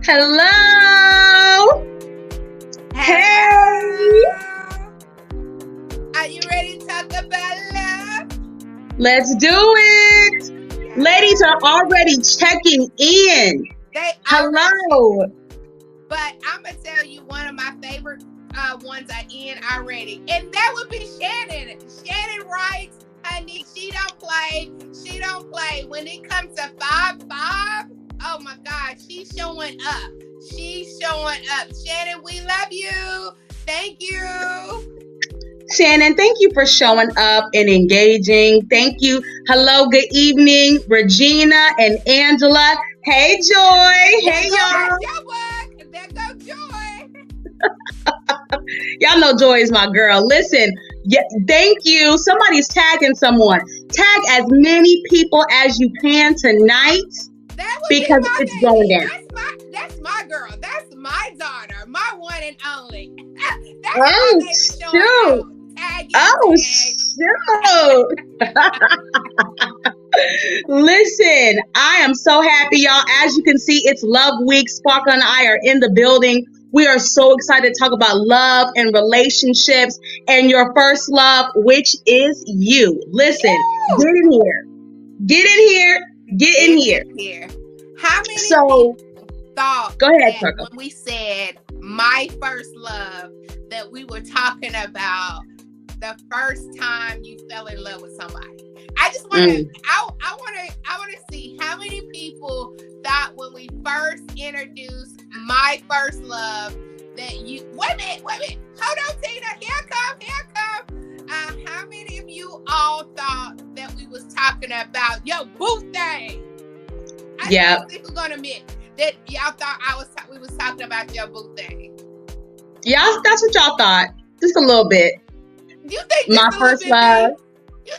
Hello. Hey. Are you ready to talk about love? Let's do it. Ladies are already checking in. Hello. But I'm going to tell you one of my favorite ones are in already. And that would be Shannon. Shannon writes, honey, she don't play. She don't play. When it comes to 5'5", oh my God, she's showing up. She's showing up. Shannon, we love you. Thank you. Shannon, thank you for showing up and engaging. Thank you. Hello, good evening, Regina and Angela. Hey, Joy. Hey, y'all. There go Joy. Y'all know Joy is my girl. Listen, thank you. Somebody's tagging someone. Tag as many people as you can tonight because it's going down. That's my girl. That's my daughter. My one and only. That's shoot. Shoot. Listen, I am so happy, y'all. As you can see, it's Love Week. Sparkle and I are in the building. We are so excited to talk about love and relationships and your first love, which is you. Listen, get in here. Get in here. Get in here. How many people thought go ahead, that when we said my first love that we were talking about the first time you fell in love with somebody? I just want to I want to see how many people thought when we first introduced my first love that you wait a minute. Hold on, Tina. Here come. How many of you all thought that we was talking about your boo thing? I think we're gonna admit that y'all thought we was talking about your boo thing. Yeah, that's what y'all thought. Just a little bit. You think my first love? You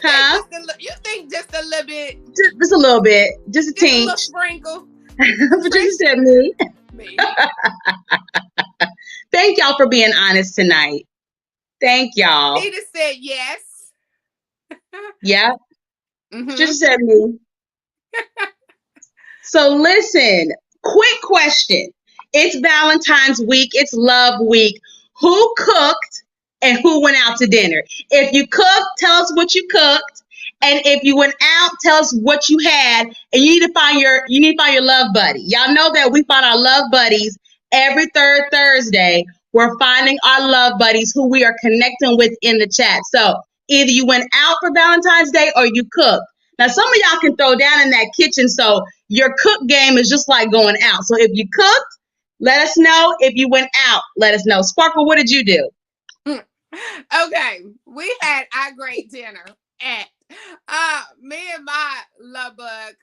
think just a little bit? Just a little bit. Just a tinge. A little sprinkle. But you said me. Thank y'all for being honest tonight. Thank y'all. Tina said yes. Yeah. Just said me. So listen, quick question. It's Valentine's week. It's Love Week. Who cooked and who went out to dinner? If you cooked, tell us what you cooked. And if you went out, tell us what you had. And you need to find your love buddy. Y'all know that we find our love buddies every third Thursday. We're finding our love buddies who we are connecting with in the chat. So either you went out for Valentine's Day or you cooked. Now, some of y'all can throw down in that kitchen, so your cook game is just like going out. So if you cooked, let us know. If you went out, let us know. Sparkle, what did you do? Okay, we had our great dinner at me and my love bug.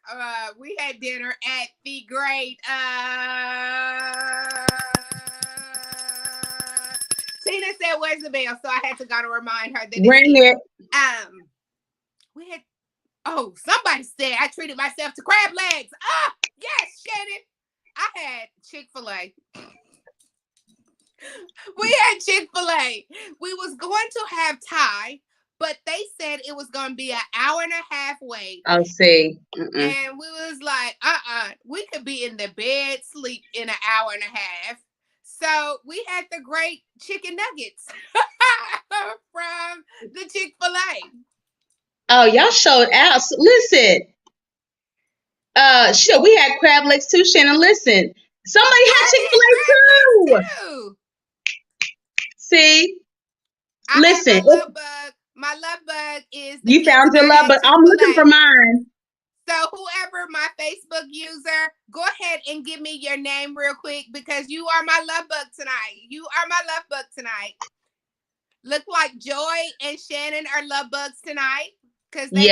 We had dinner at the great Tina said, "Where's the bell?" So I had to go to remind her that ring it. We had. Oh, somebody said I treated myself to crab legs. Yes, Shannon. I had Chick-fil-A. We had Chick-fil-A. We was going to have Thai, but they said it was going to be an hour and a half wait. I'll see. And we was like, we could be in the bed, sleep in an hour and a half. So we had the great chicken nuggets from the Chick-fil-A. Oh, y'all showed out. Listen. Sure, we had crab legs too, Shannon. Listen. Somebody had Chick-fil-A too. See? Listen. My love bug is you found your love bug. I'm looking for mine. So whoever my Facebook user, go ahead and give me your name real quick because you are my love bug tonight. You are my love bug tonight. Look like Joy and Shannon are love bugs tonight. Because they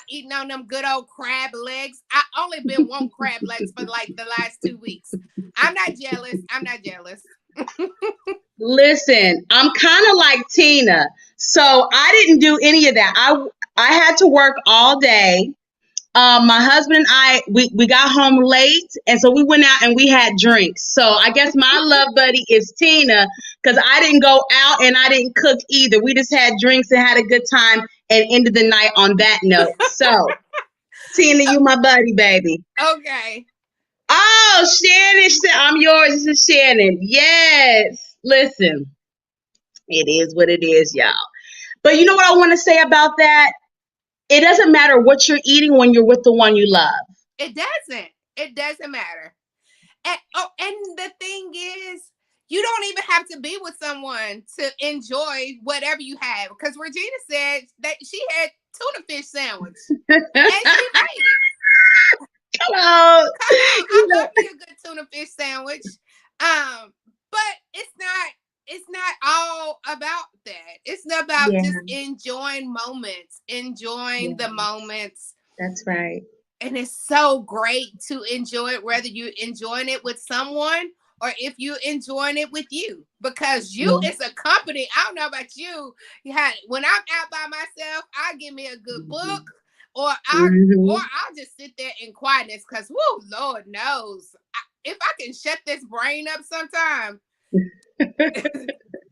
eating on them good old crab legs. I only been wanting crab legs for like the last 2 weeks. I'm not jealous. Listen, I'm kind of like Tina. So I didn't do any of that. I had to work all day. My husband and I, we got home late. And so we went out and we had drinks. So I guess my love buddy is Tina because I didn't go out and I didn't cook either. We just had drinks and had a good time and ended the night on that note. So, Tina, you my buddy, baby. Okay. Oh, Oh, Shannon, she said, I'm yours. This is Shannon. Yes. Listen, it is what it is, y'all. But you know what I want to say about that? It doesn't matter what you're eating when you're with the one you love. It doesn't. It doesn't matter. And the thing is, you don't even have to be with someone to enjoy whatever you have. Because Regina said that she had tuna fish sandwich and she made it. Come on. I love me a good tuna fish sandwich. But it's not all about that. It's not about just enjoying moments, enjoying the moments. That's right. And it's so great to enjoy it, whether you're enjoying it with someone or if you're enjoying it with you, because you is a company. I don't know about you. When I'm out by myself, I give me a good book, or I'll just sit there in quietness, because Lord knows, if I can shut this brain up sometime,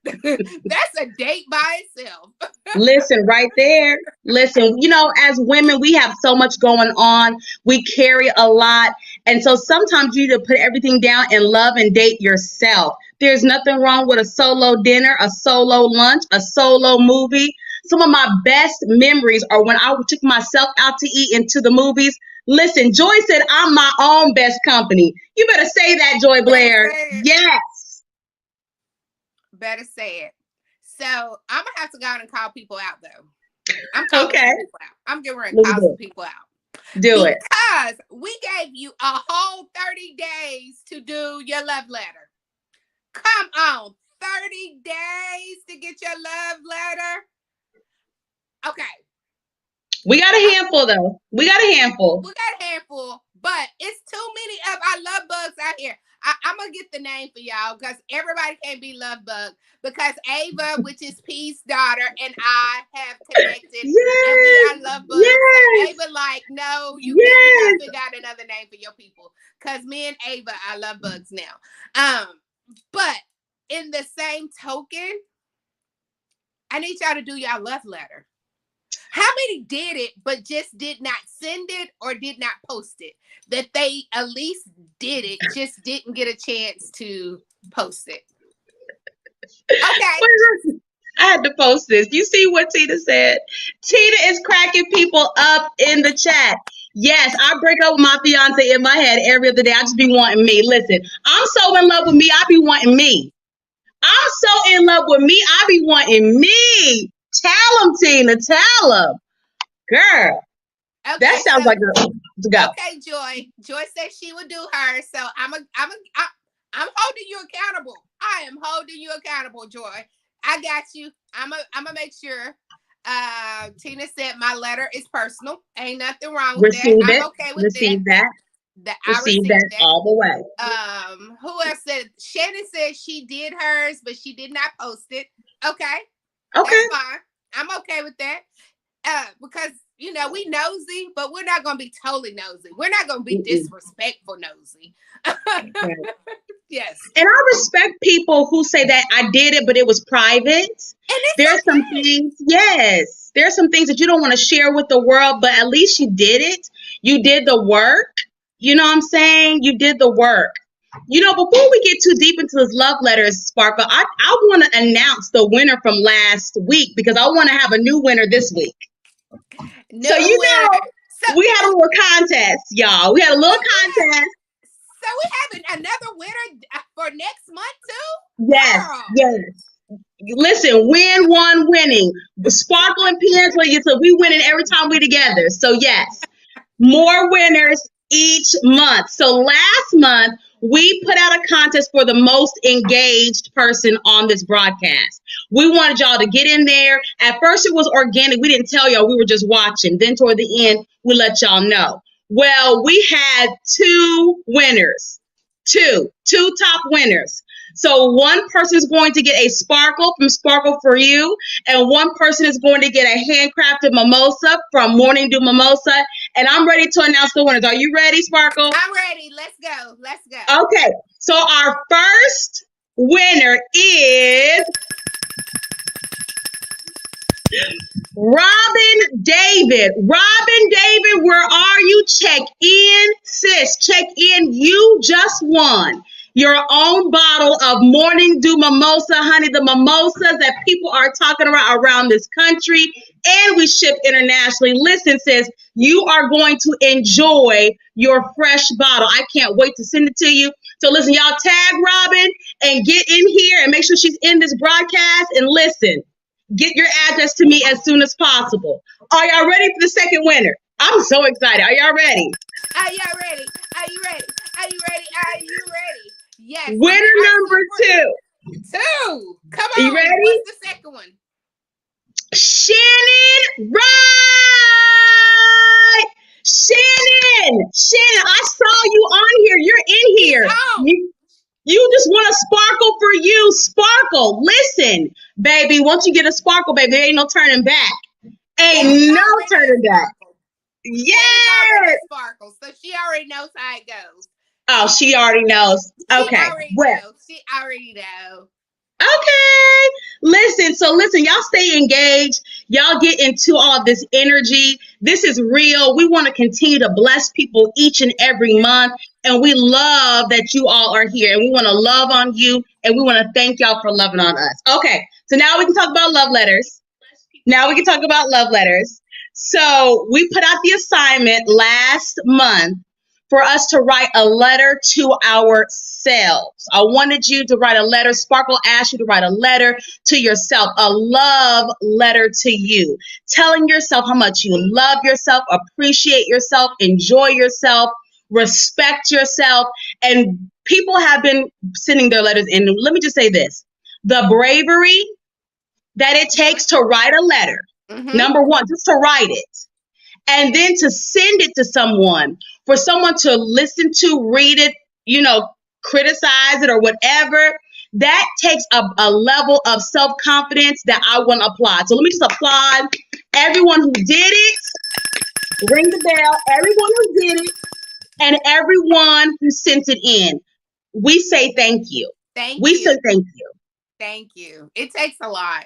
that's a date by itself. Listen, right there. Listen, as women, we have so much going on. We carry a lot. And so sometimes you need to put everything down and love and date yourself. There's nothing wrong with a solo dinner, a solo lunch, a solo movie. Some of my best memories are when I took myself out to eat into the movies. Listen, Joy said I'm my own best company. You better say that, Joy Blair. Yes. Better say it. So I'm gonna have to go out and call people out, though. I'm calling people out. I'm getting ready to call some people out. Do it. Because we gave you a whole 30 days to do your love letter. Come on, 30 days to get your love letter. Okay. We got a handful, though. We got a handful, but it's too many of our love bugs out here. I'm going to get the name for y'all, because everybody can't be love bug, because Ava, which is P's daughter, and I have connected, and we are love bugs. So Ava no, you can't figure out another name for your people, because me and Ava are love bugs now. But in the same token, I need y'all to do y'all love letter. How many did it, but just did not send it or did not post it? That they at least did it, just didn't get a chance to post it. Okay. I had to post this. You see what Tina said? Tina is cracking people up in the chat. Yes, I break up with my fiance in my head every other day. I just be wanting me. Listen, I'm so in love with me, I be wanting me. I'm so in love with me, I be wanting me. Tell them, Tina. Tell them. Girl. Okay, that sounds like a go. Okay, Joy. Joy said she would do hers. So I'm holding you accountable. I am holding you accountable, Joy. I got you. I'm gonna make sure. Tina said my letter is personal. Ain't nothing wrong with that. I'm okay with that. I received that all the way. Who else said? Shannon said she did hers, but she did not post it. Okay. Okay. That's fine. I'm okay with that. Because we nosy, but we're not gonna be totally nosy. We're not gonna be disrespectful nosy. Right. Yes. And I respect people who say that I did it, but it was private. And there's some things, there's some things that you don't want to share with the world, but at least you did it. You did the work. You know what I'm saying? You did the work. Before we get too deep into this love letters, Sparkle, I want to announce the winner from last week, because I want to have a new winner this week. We had a little contest, y'all. We had a little contest. So we having another winner for next month too? Yes, girl. Yes. Listen, win one winning. Sparkle and Pangela, so we winning every time we together. So yes, more winners each month. So last month, we put out a contest for the most engaged person on this broadcast. We wanted y'all to get in there. At first, it was organic. We didn't tell y'all. We were just watching. Then toward the end, we let y'all know. Well, we had two winners, two top winners. So one person is going to get a Sparkle from Sparkle for You, and one person is going to get a handcrafted mimosa from Morning Dew Mimosa. And I'm ready to announce the winners. Are you ready, Sparkle? I'm ready. Let's go. Okay. So our first winner is Robin David. Robin David, where are you? Check in, sis. Check in. You just won your own bottle of Morning Dew Mimosa, honey. The mimosas that people are talking about around this country, and we ship internationally. Listen, sis, you are going to enjoy your fresh bottle. I can't wait to send it to you. So listen, y'all tag Robin and get in here and make sure she's in this broadcast and listen. Get your address to me as soon as possible. Are y'all ready for the second winner? I'm so excited. Are y'all ready? Are y'all ready? Are you ready? Are you ready? Are you ready? Yes. Winner number two. Come Are you on. ready? What's the second one? Shannon Wright. Shannon, I saw you on here. You're in here. You just want a sparkle for you. Sparkle. Listen, baby, once you get a sparkle, baby, there ain't no turning back. Ain't no turning back. Yes. Sparkle. So she already knows how it goes. Oh, she already knows. Okay. She already knows. Okay. Listen, y'all stay engaged. Y'all get into all this energy. This is real. We want to continue to bless people each and every month. And we love that you all are here. And we want to love on you. And we want to thank y'all for loving on us. Okay. So now we can talk about love letters. So we put out the assignment last month for us to write a letter to ourselves. I wanted you to write a letter. Sparkle asked you to write a letter to yourself, a love letter to you, telling yourself how much you love yourself, appreciate yourself, enjoy yourself, respect yourself. And people have been sending their letters in. Let me just say this. The bravery that it takes to write a letter, number one, just to write it, and then to send it to someone, for someone to listen to, read it, criticize it or whatever, that takes a level of self-confidence that I want to applaud. So let me just applaud everyone who did it. Ring the bell. Everyone who did it and everyone who sent it in. We say thank you. We say thank you. Thank you. It takes a lot.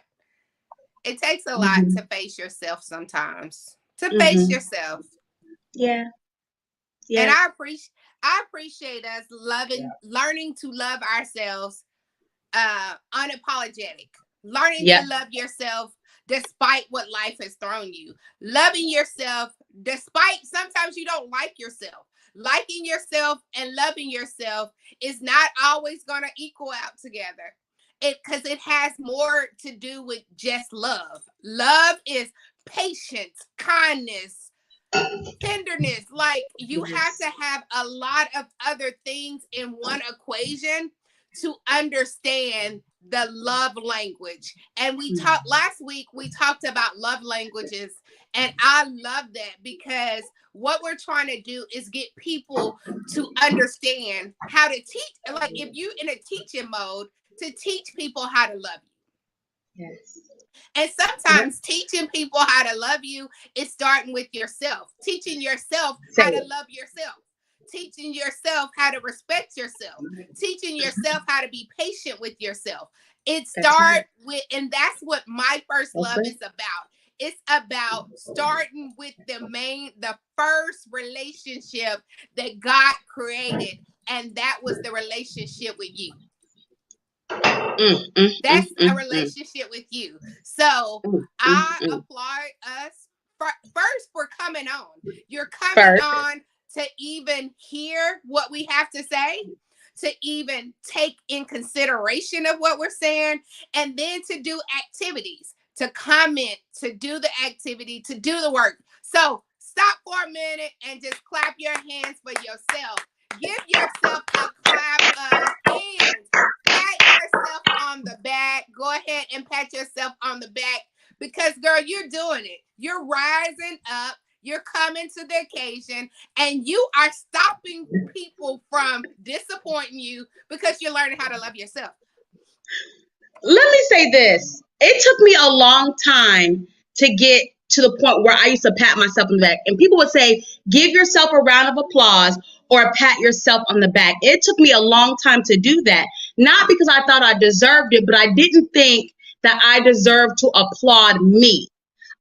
It takes a lot to face yourself sometimes. To face yourself. Yeah. And I appreciate us learning to love ourselves unapologetic. Learning to love yourself despite what life has thrown you. Loving yourself despite sometimes you don't like yourself. Liking yourself and loving yourself is not always going to equal out together. Because it has more to do with just love. Love is patience, kindness, tenderness. Like you have to have a lot of other things in one equation to understand the love language. And we talked last week, we talked about love languages. And I love that because what we're trying to do is get people to understand how to teach. Like if you in a teaching mode, to teach people how to love you. Yes. And sometimes teaching people how to love you is starting with yourself. Teaching yourself how to love yourself. Teaching yourself how to respect yourself. Teaching yourself how to be patient with yourself. It starts with, and that's what my first love is about. It's about starting with the first relationship that God created. And that was the relationship with you. That's a relationship with you. So I applaud us first for coming on. You're coming on to even hear what we have to say, to even take in consideration of what we're saying, and then to do activities, to comment, to do the activity, to do the work. So stop for a minute and just clap your hands for yourself. Give yourself a clap and pat yourself on the back. Go ahead and pat yourself on the back because, girl, you're doing it. You're rising up. You're coming to the occasion and you are stopping people from disappointing you because you're learning how to love yourself. Let me say this. It took me a long time to get to the point where I used to pat myself on the back. And people would say, give yourself a round of applause or pat yourself on the back. It took me a long time to do that. Not because I thought I deserved it, but I didn't think that I deserved to applaud me.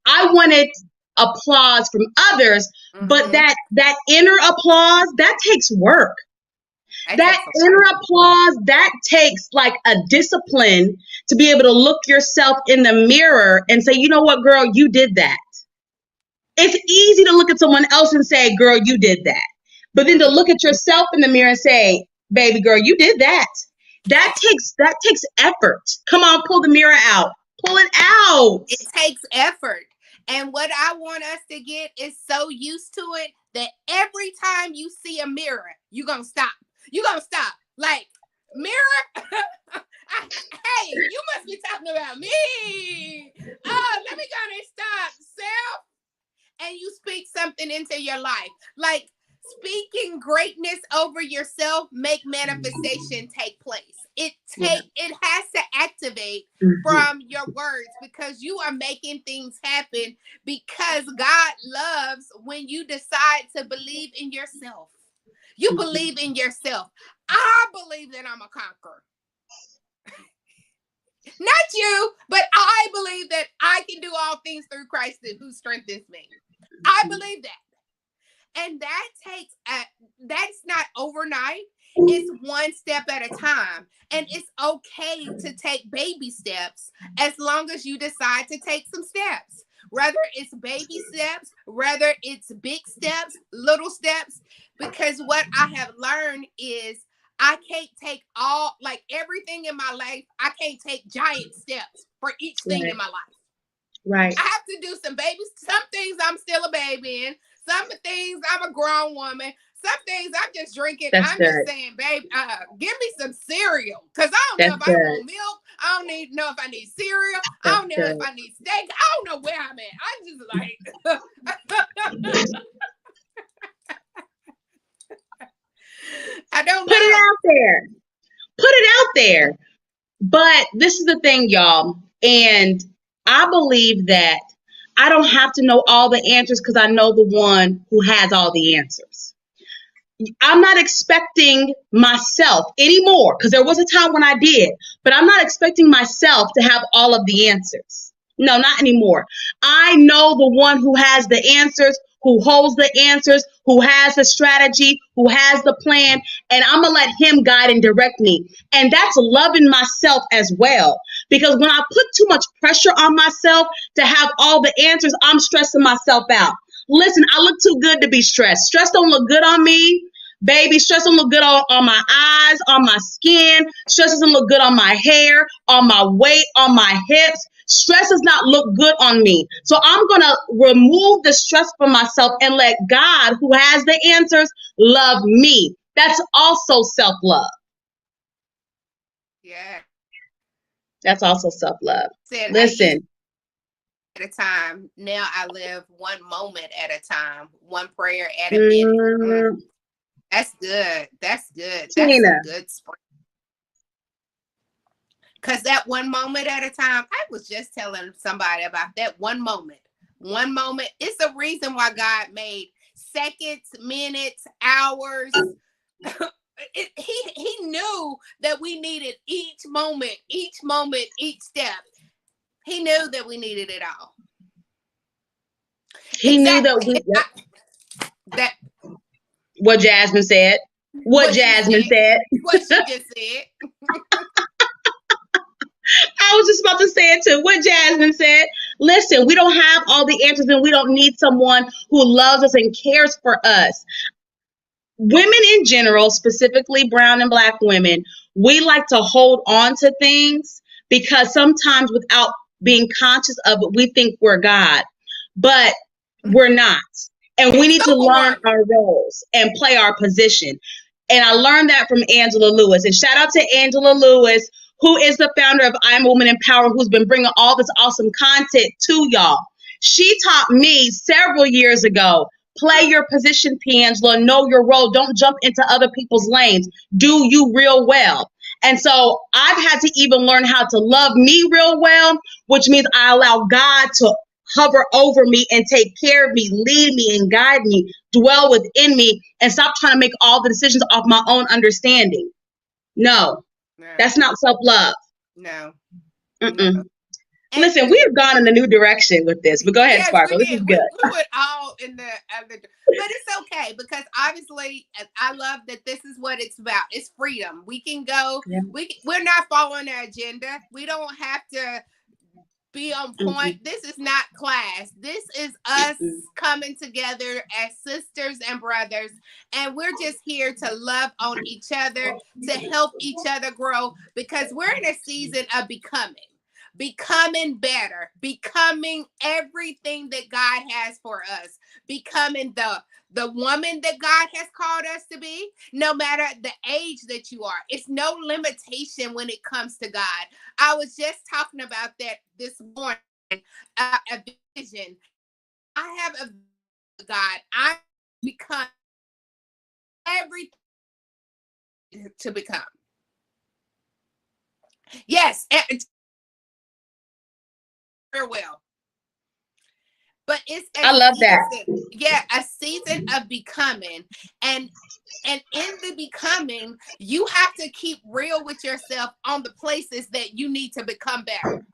I wanted applause from others, but that inner applause, that takes work. That inner applause, that takes like a discipline to be able to look yourself in the mirror and say, you know what, girl, you did that. It's easy to look at someone else and say, girl, you did that. But then to look at yourself in the mirror and say, baby girl, you did that. That takes effort. Come on, pull the mirror out. Pull it out. It takes effort. And what I want us to get is so used to it that every time you see a mirror, you're going to stop. You're going to stop. Like, mirror, hey, you must be talking about me. Oh, let me go and stop. Self. And you speak something into your life. Like, speaking greatness over yourself make manifestation take place. It has to activate from your words, because you are making things happen, because God loves when you decide to believe in yourself. You believe in yourself. I believe that I'm a conqueror. Not you, but I believe that I can do all things through Christ who strengthens me. I believe that. And that takes, that's not overnight. It's one step at a time. And it's okay to take baby steps as long as you decide to take some steps. Whether it's baby steps, whether it's big steps, little steps. Because what I have learned is I can't take all, like everything in my life, I can't take giant steps for each thing in my life. Right. I have to do some babies. Some things I'm still a baby in. Some things I'm a grown woman. Some things I'm just drinking. Just saying, babe, give me some cereal. Because I don't know if I want milk. I don't know if I need cereal. I don't know if I need steak. I don't know where I'm at. I'm just like... I don't know. Put it out there. Put it out there. But this is the thing, y'all. And I believe that I don't have to know all the answers because I know the one who has all the answers. I'm not expecting myself anymore, because there was a time when I did, but I'm not expecting myself to have all of the answers. No, not anymore. I know the one who has the answers, who holds the answers, who has the strategy, who has the plan, and I'm going to let him guide and direct me. And that's loving myself as well. Because when I put too much pressure on myself to have all the answers, I'm stressing myself out. Listen, I look too good to be stressed. Stress don't look good on me. Baby, stress don't look good on my eyes, on my skin. Stress doesn't look good on my hair, on my weight, on my hips. Stress does not look good on me. So I'm going to remove the stress from myself and let God, who has the answers, love me. That's also self-love. Yeah. That's also self-love. Listen. At a time. Now I live one moment at a time, one prayer at a minute. That's good. That's good. That's a good spring. Because that one moment at a time, I was just telling somebody about that one moment. One moment. It's the reason why God made seconds, minutes, hours. He knew that we needed each moment, each step. He knew that we needed it all. He knew that we... What Jasmine said. What Jasmine said. What she just said. I was just about to say it too. What Jasmine said. Listen, we don't have all the answers, and we don't need someone who loves us and cares for us. Women in general, specifically brown and black women, we like to hold on to things because sometimes without being conscious of it, we think we're God, but we're not. And we need to learn our roles and play our position. And I learned that from Angela Lewis. And shout out to Angela Lewis, who is the founder of I'm a Woman in Power, who's been bringing all this awesome content to y'all. She taught me several years ago, play your position, Angela, know your role. Don't jump into other people's lanes. Do you real well. And so I've had to even learn how to love me real well, which means I allow God to hover over me and take care of me, lead me and guide me, dwell within me, and stop trying to make all the decisions off my own understanding. No, that's not self-love. No. Mm-mm. And Listen, we have gone in a new direction with this, but go ahead, yes, we Sparkle. This is did. good. We went all in the other, but it's okay because obviously I love that this is what it's about. It's freedom. We can go. Yeah. We're not following the agenda. We don't have to be on point. Mm-hmm. This is not class. This is us Mm-hmm. coming together as sisters and brothers, and we're just here to love on each other, to help each other grow because we're in a season of becoming better, becoming everything that God has for us, becoming the woman that God has called us to be, no matter the age that you are. It's no limitation when it comes to God. I was just talking about that this morning, a vision. I have a God. I become everything to become. Yes, very well. But it's I love that. a season of becoming. And in the becoming, you have to keep real with yourself on the places that you need to become better.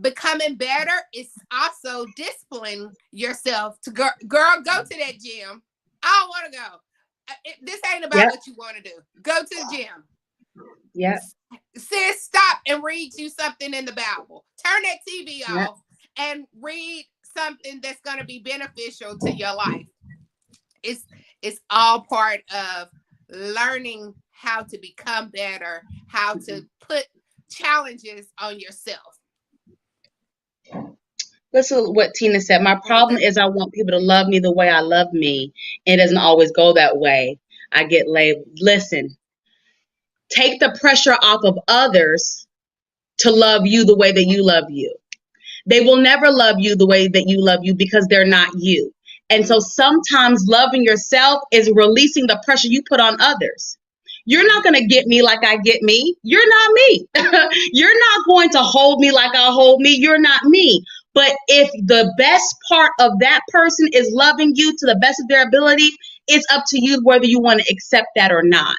Becoming better is also disciplining yourself to go to that gym. I don't want to go. This ain't about what you want to do. Go to the gym. Yeah. Sis, stop and read you something in the Bible. Turn that TV off and read something that's going to be beneficial to your life. It's all part of learning how to become better, how to put challenges on yourself. Listen to what Tina said. My problem is I want people to love me the way I love me. It doesn't always go that way. I get labeled. Listen, take the pressure off of others to love you the way that you love you. They will never love you the way that you love you because they're not you. And so sometimes loving yourself is releasing the pressure you put on others. You're not going to get me like I get me. You're not me. You're not going to hold me like I hold me. You're not me. But if the best part of that person is loving you to the best of their ability, it's up to you whether you want to accept that or not.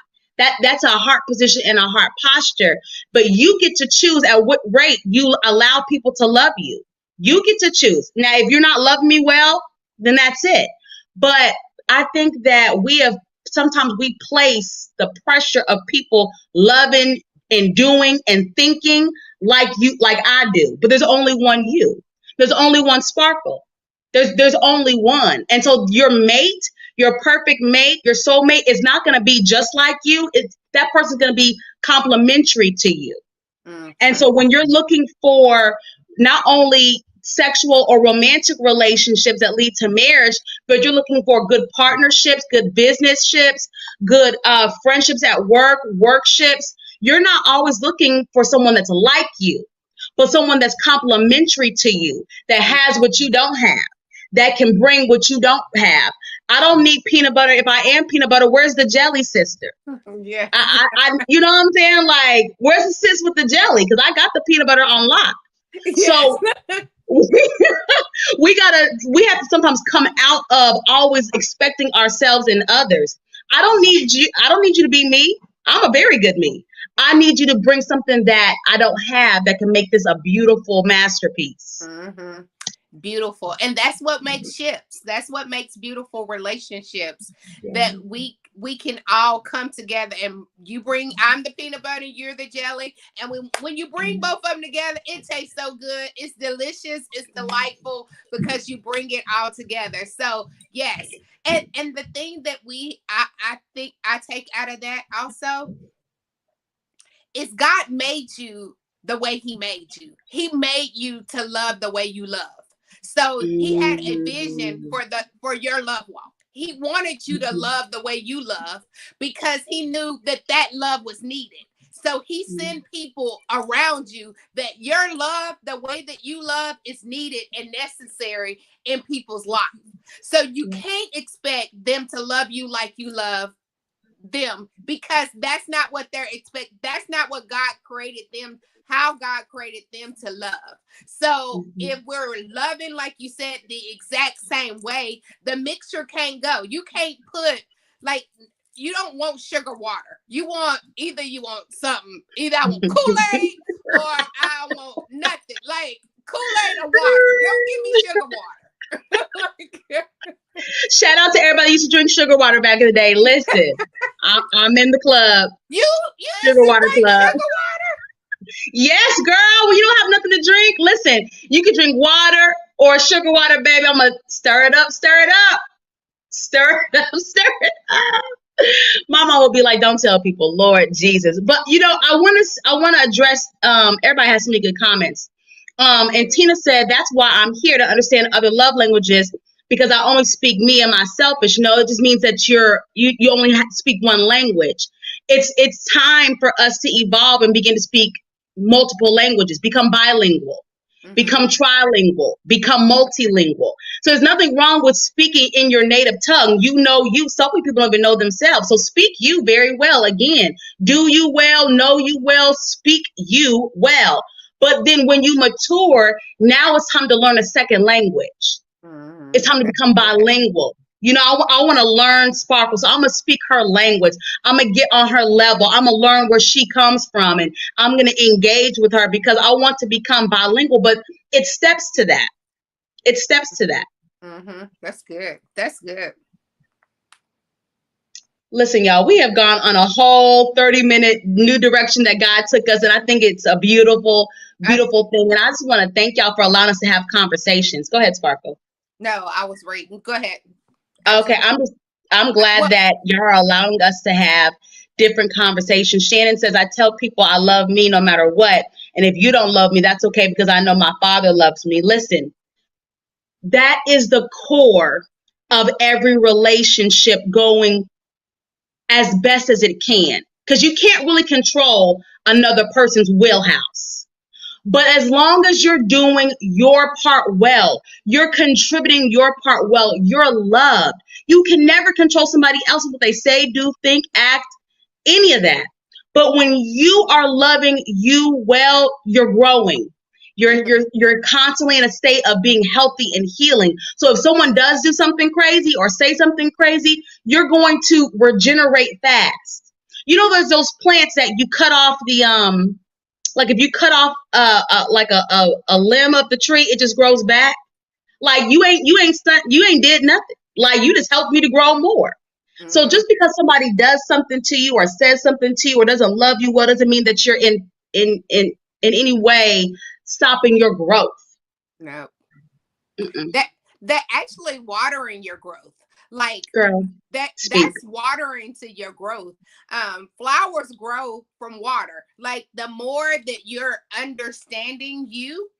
That's a heart position and a heart posture. But you get to choose at what rate you allow people to love you. You get to choose. Now, if you're not loving me well, then that's it. But I think that sometimes we place the pressure of people loving and doing and thinking like I do. But there's only one you. There's only one Sparkle. There's only one. And so your mate, your perfect mate, your soulmate is not going to be just like you. That person's going to be complementary to you. Mm-hmm. And so when you're looking for not only sexual or romantic relationships that lead to marriage, but you're looking for good partnerships, good businesships, good friendships at workships. You're not always looking for someone that's like you, but someone that's complementary to you, that has what you don't have, that can bring what you don't have. I don't need peanut butter. If I am peanut butter, where's the jelly sister? Yeah. I you know what I'm saying? Like, where's the sis with the jelly? Because I got the peanut butter on lock. Yes. So we have to sometimes come out of always expecting ourselves and others. I don't need you to be me. I'm a very good me. I need you to bring something that I don't have that can make this a beautiful masterpiece. Mm-hmm. Beautiful. And that's what makes ships. That's what makes beautiful relationships. Yeah. That we can all come together, and I'm the peanut butter, you're the jelly. And when you bring both of them together, it tastes so good. It's delicious. It's delightful because you bring it all together. So yes. And the thing that I think I take out of that also is God made you the way he made you. He made you to love the way you love. So he had a vision for your love walk. He wanted you to love the way you love because he knew that love was needed. So he sent people around you that your love, the way that you love, is needed and necessary in people's lives. So you can't expect them to love you like you love them, because that's not what they're that's not what God created them, how God created them to love. So if we're loving, like you said, the exact same way, the mixture can't go. You can't put, like, you don't want sugar water. You want something. Either I want Kool-Aid or I want nothing. like Kool-Aid or water. Don't give me sugar water. Shout out to everybody who used to drink sugar water back in the day. Listen, I'm in the club. You Sugar used to water drink club. sugar water? Yes, girl. When you don't have nothing to drink, listen, you can drink water or sugar water, baby. I'm going to stir it up, stir it up. Stir it up, stir it up. My mom will be like, don't tell people, Lord Jesus. But I want to address everybody has so many good comments. And Tina said that's why I'm here to understand other love languages, because I only speak me and my selfish. No, it just means that you only speak one language. It's time for us to evolve and begin to speak multiple languages, become bilingual, become trilingual, become multilingual. So there's nothing wrong with speaking in your native tongue. You. So many people don't even know themselves. So speak you very well. Again, do you well, know you well, speak you well. But then when you mature, now it's time to learn a second language. It's time to become bilingual. I want to learn Sparkle, so I'm going to speak her language. I'm going to get on her level. I'm going to learn where she comes from, and I'm going to engage with her because I want to become bilingual. But it steps to that. That's good. That's good. Listen, y'all, we have gone on a whole 30-minute new direction that God took us, and I think it's a beautiful, beautiful thing. And I just want to thank y'all for allowing us to have conversations. Go ahead, Sparkle. No, I was reading. Go ahead. Okay, I'm glad that you're allowing us to have different conversations. Shannon says, I tell people I love me no matter what. And if you don't love me, that's okay, because I know my Father loves me. Listen, that is the core of every relationship going as best as it can, because you can't really control another person's wheelhouse. But as long as you're doing your part well, you're contributing your part well, you're loved. You can never control somebody else, what they say, do, think, act, any of that. But when you are loving you well, you're growing. You're constantly in a state of being healthy and healing. So if someone does do something crazy or say something crazy, you're going to regenerate fast. There's those plants that you cut off the like if you cut off like a limb of the tree, it just grows back. Like you ain't did nothing. Like you just helped me to grow more. So just because somebody does something to you or says something to you or doesn't love you, well, doesn't mean that you're in any way stopping your growth. No. That actually watering your growth. Like, girl, that's watering to your growth. Flowers grow from water. Like the more that you're understanding you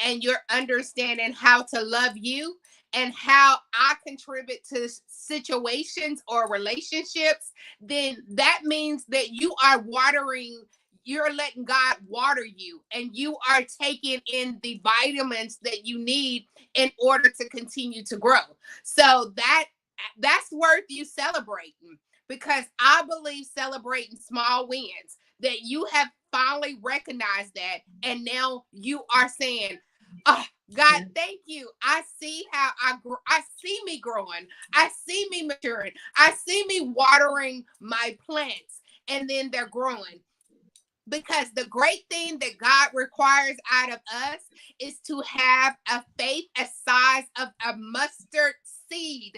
and you're understanding how to love you and how I contribute to situations or relationships, then that means that you are watering. You're letting God water you, and you are taking in the vitamins that you need in order to continue to grow. So that's worth you celebrating, because I believe celebrating small wins, that you have finally recognized that, and now you are saying, oh, God, thank you. I see how I see me growing. I see me maturing. I see me watering my plants, and then they're growing. Because the great thing that God requires out of us is to have a faith as size of a mustard seed.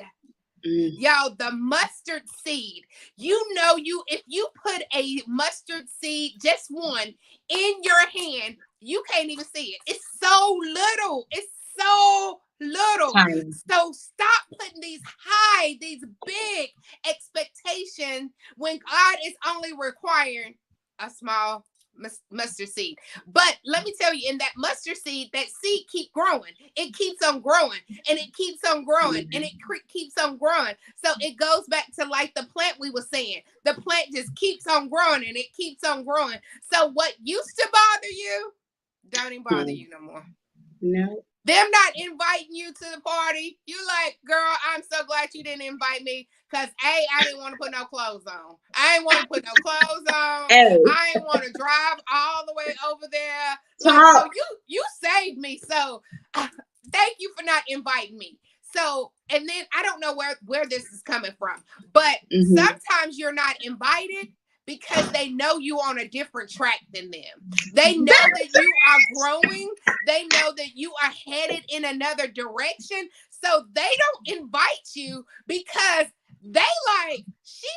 Y'all, the mustard seed. If you put a mustard seed, just one, in your hand, you can't even see it. It's so little. It's so little. So stop putting these big expectations when God is only requiring a small mustard seed. But let me tell you, in that mustard seed, that seed keep growing. It keeps on growing, and it keeps on growing, and it keeps on growing. So it goes back to like the plant we were saying. The plant just keeps on growing, and it keeps on growing. So what used to bother you don't even bother you no more. No. Them not inviting you to the party. You like, girl, I'm so glad you didn't invite me, because I didn't want to put no clothes on. I didn't want to put no clothes on. I didn't want to drive all the way over there. Like, so you saved me. So thank you for not inviting me. So, and then I don't know where this is coming from, but sometimes you're not invited because they know you on a different track than them. They know that you are growing. They know that you are headed in another direction. So they don't invite you because they like, she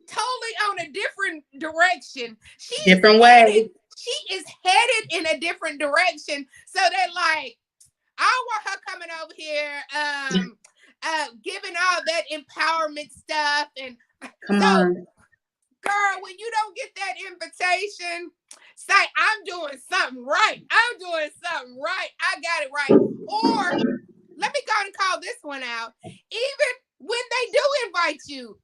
totally on a different direction. Different way. She is headed in a different direction. So they're like, I don't want her coming over here, giving all that empowerment stuff. And Come on. Girl, when you don't get that invitation, say, I'm doing something right. I'm doing something right. I got it right. Or let me go and call this one out. Even when they do invite you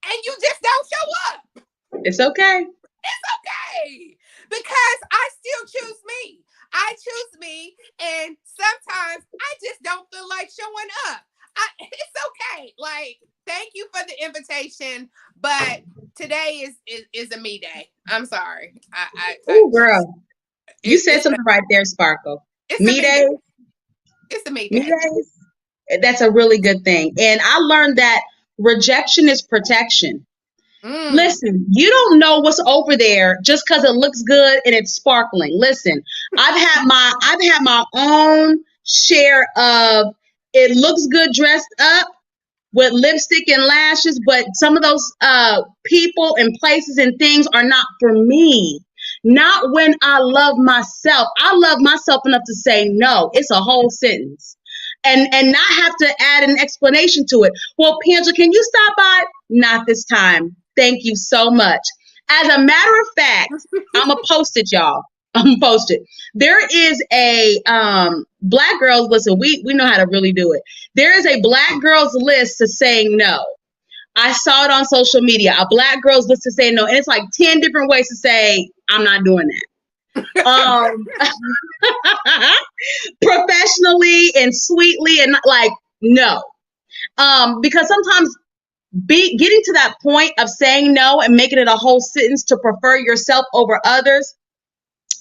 and you just don't show up. It's okay. It's okay. Because I still choose me. I choose me. And sometimes I just don't feel like showing up. It's okay. Like, thank you for the invitation, but today is a me day. I'm sorry. Oh, girl, you said something right there, Sparkle. Me day. It's a me day. Me days. That's a really good thing, and I learned that rejection is protection. Listen, you don't know what's over there just because it looks good and it's sparkling. Listen, I've had my own share of it looks good dressed up with lipstick and lashes, but some of those people and places and things are not for me. Not when I love myself. I love myself enough to say no. It's a whole sentence. And not have to add an explanation to it. Well, Pangela, can you stop by? Not this time. Thank you so much. As a matter of fact, I'm going to post it, y'all. I'm going to post it. There is a Black girls, listen, we know how to really do it. There is a Black girls list to saying no. I saw it on social media, a Black girls list to say no. And it's like 10 different ways to say, I'm not doing that. Professionally and sweetly and like, no. Because sometimes getting to that point of saying no and making it a whole sentence to prefer yourself over others,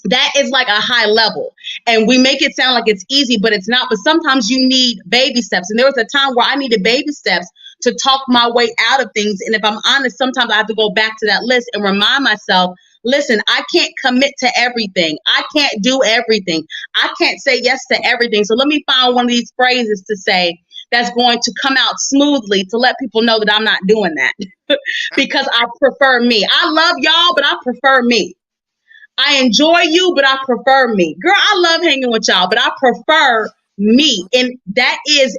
that is like a high level. And we make it sound like it's easy, but it's not. But sometimes you need baby steps. And there was a time where I needed baby steps to talk my way out of things. And if I'm honest, sometimes I have to go back to that list and remind myself, listen, I can't commit to everything. I can't do everything. I can't say yes to everything. So let me find one of these phrases to say that's going to come out smoothly to let people know that I'm not doing that because I prefer me. I love y'all, but I prefer me. I enjoy you, but I prefer me. Girl, I love hanging with y'all, but I prefer me. And that is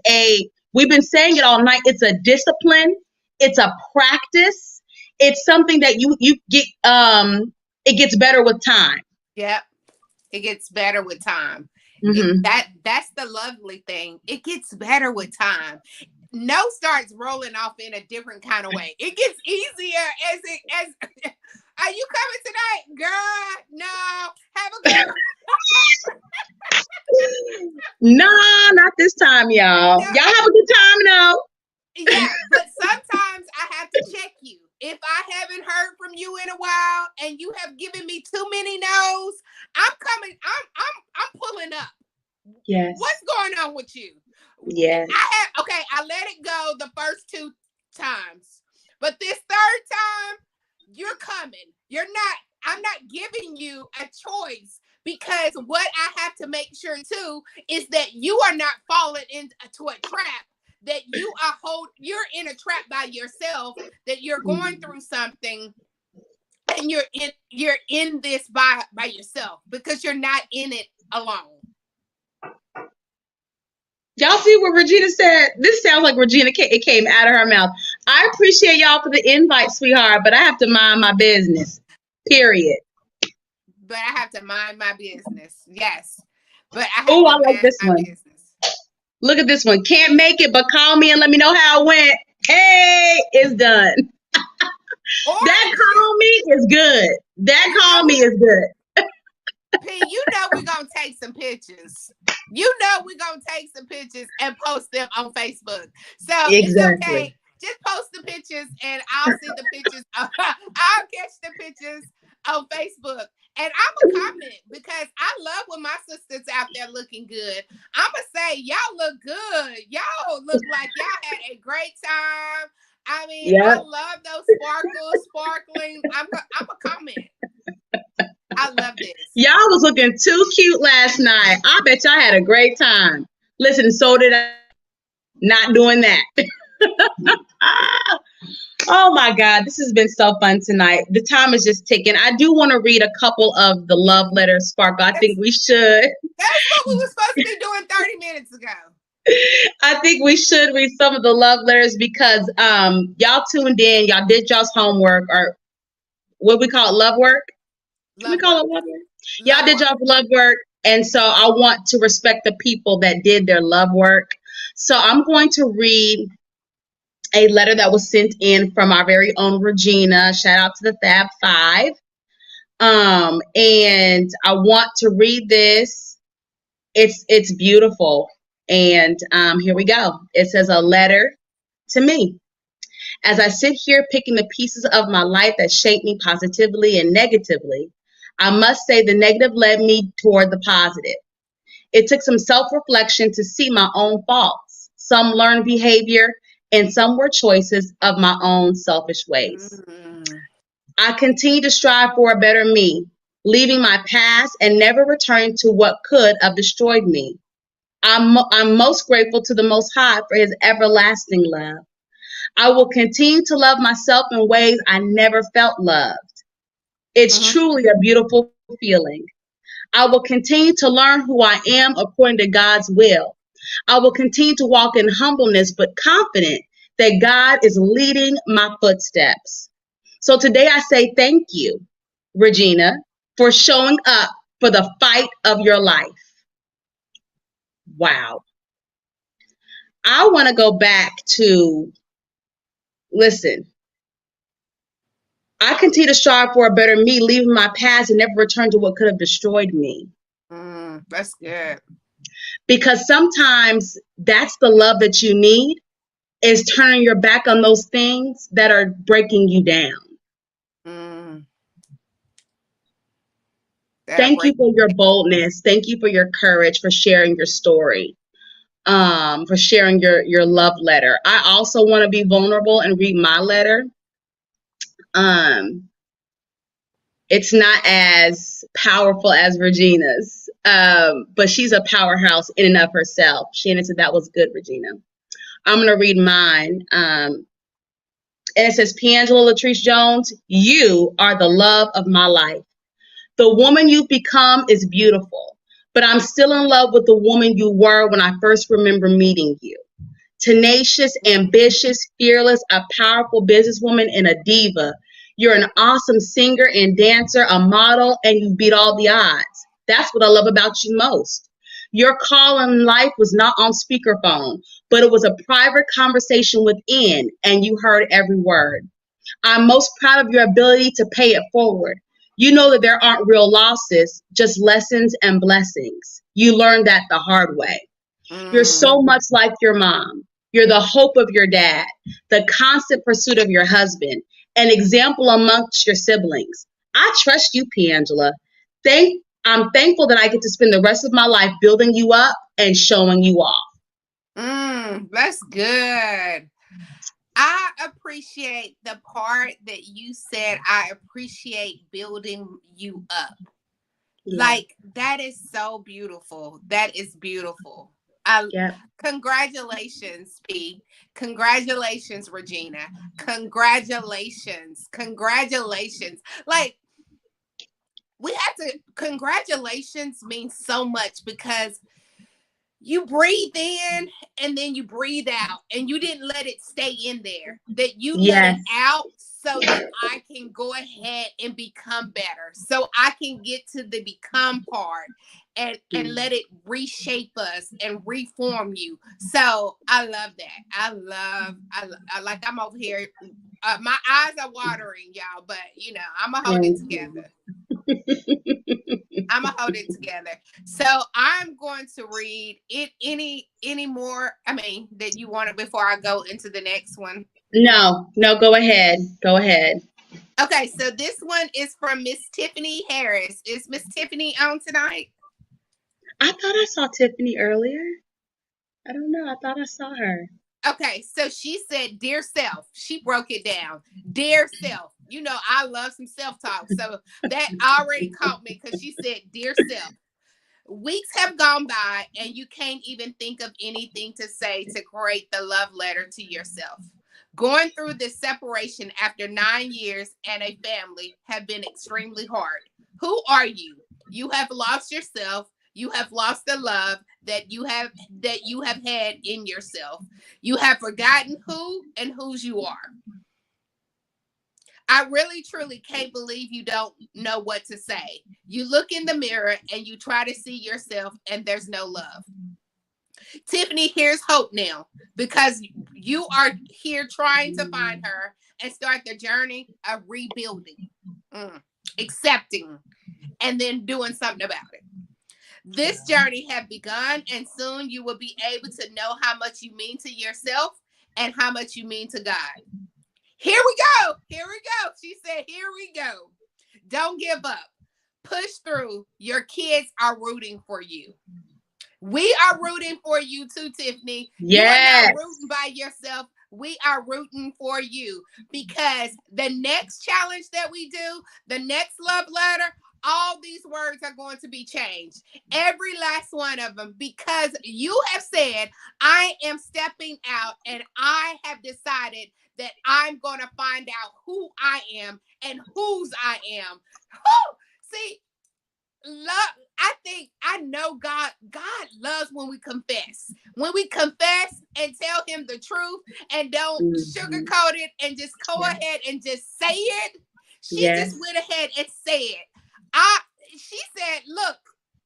we've been saying it all night. It's a discipline. It's a practice. It's something that you get, it gets better with time. Yep. It gets better with time. Mm-hmm. That's the lovely thing. It gets better with time. No starts rolling off in a different kind of way. It gets easier as are you coming tonight? Girl, no. Have a good No, not this time, y'all. No. Y'all have a good time, no. Yeah, but sometimes I have to check you. If I haven't heard from you in a while and you have given me too many no's, I'm coming. I'm pulling up. Yes. What's going on with you? Yes. I let it go the first 2 times, but this third time, you're coming. I'm not giving you a choice, because what I have to make sure too is that you are not falling into a trap, that you're in a trap by yourself, that you're going through something and you're in this by yourself, because you're not in it alone. Y'all see what Regina said? This sounds like Regina, it came out of her mouth. I appreciate y'all for the invite, sweetheart, but I have to mind my business. Period. But I have to mind my business. Yes. But I like this one. Business. Look at this one. Can't make it, but call me and let me know how it went. Hey, it's done. That call me is good. That call me is good. P, you know we're going to take some pictures. You know we're going to take some pictures and post them on Facebook. So It's okay. Just post the pictures and I'll see the pictures. I'll catch the pictures on Facebook. And I'm going to comment, because I love when my sisters out there looking good. I'm going to say, y'all look good. Y'all look like y'all had a great time. I mean, I Yep. love those sparkling. I'm a comment. I love this. Y'all was looking too cute last night. I bet y'all had a great time. Listen, so did I. Not doing that. Oh my God, this has been so fun tonight. The time is just ticking. I do want to read a couple of the love letters, Sparkle. I think we should. That's what we were supposed to be doing 30 minutes ago. I think we should read some of the love letters because y'all tuned in, y'all did y'all's homework, or what we call it, love work. Can we call it love work? Y'all did y'all's love work, and so I want to respect the people that did their love work. So I'm going to read a letter that was sent in from our very own Regina. Shout out to the Fab Five. And I want to read this. It's beautiful. And here we go. It says, a letter to me. As I sit here picking the pieces of my life that shaped me positively and negatively, I must say the negative led me toward the positive. It took some self-reflection to see my own faults, some learned behavior, and some were choices of my own selfish ways. I continue to strive for a better me, leaving my past and never returning to what could have destroyed me. I'm most grateful to the Most High for his everlasting love. I will continue to love myself in ways I never felt loved. It's truly a beautiful feeling. I will continue to learn who I am according to God's will. I will continue to walk in humbleness, but confident that God is leading my footsteps. So today I say thank you, Regina, for showing up for the fight of your life. Wow. I want to go back to, listen, I continue to strive for a better me, leaving my past and never return to what could have destroyed me. That's good. Because sometimes that's the love that you need, is turning your back on those things that are breaking you down. Thank you for your boldness. Thank you for your courage, for sharing your story, for sharing your love letter. I also want to be vulnerable and read my letter. It's not as powerful as Regina's, but she's a powerhouse in and of herself. Shannon said that was good, Regina. I'm going to read mine. And it says, Piangela Latrice Jones, you are the love of my life. The woman you've become is beautiful, but I'm still in love with the woman you were when I first remember meeting you. Tenacious, ambitious, fearless, a powerful businesswoman and a diva. You're an awesome singer and dancer, a model, and you beat all the odds. That's what I love about you most. Your call in life was not on speakerphone, but it was a private conversation within, and you heard every word. I'm most proud of your ability to pay it forward. You know that there aren't real losses, just lessons and blessings. You learned that the hard way. You're so much like your mom. You're the hope of your dad, the constant pursuit of your husband, an example amongst your siblings. I trust you, Piangela. I'm thankful that I get to spend the rest of my life building you up and showing you off. That's good. I appreciate the part that you said, I appreciate building you up. Yeah. Like, that is so beautiful. That is beautiful. Congratulations, P. Congratulations, Regina. Congratulations. Like, we have to, congratulations means so much because you breathe in and then you breathe out, and you didn't let it stay in there. That you let it out so that I can go ahead and become better. So I can get to the become part and let it reshape us and reform you. So I love that. I like, I'm over here. My eyes are watering, y'all, but you know, I'm gonna hold it together. I'm gonna hold it together. So I'm going to read it. Any more? I mean, that you want it before I go into the next one? No, go ahead. Okay, so this one is from Miss Tiffany Harris. Is Miss Tiffany on tonight? I thought I saw Tiffany earlier. I don't know. I thought I saw her. Okay, so she said, "Dear self." She broke it down. Dear self. You know, I love some self-talk. So that already caught me because she said, "Dear self." Weeks have gone by and you can't even think of anything to say to create the love letter to yourself. Going through this separation after 9 years and a family have been extremely hard. Who are you? You have lost yourself. You have lost the love that you have had in yourself. You have forgotten who and whose you are. I really truly can't believe you don't know what to say. You look in the mirror and you try to see yourself, and there's no love. Tiffany, here's hope now because you are here trying to find her and start the journey of rebuilding, accepting, and then doing something about it. This journey has begun, and soon you will be able to know how much you mean to yourself and how much you mean to God. Here we go. Here we go. She said, here we go. Don't give up. Push through. Your kids are rooting for you. We are rooting for you too, Tiffany. You are not rooting by yourself. We are rooting for you because the next challenge that we do, the next love letter, all these words are going to be changed. Every last one of them, because you have said, I am stepping out and I have decided that I'm going to find out who I am and whose I am. Whew! See, love, I know God loves when we confess. When we confess and tell him the truth and don't sugarcoat it and just go ahead and just say it. She just went ahead and said, she said, look,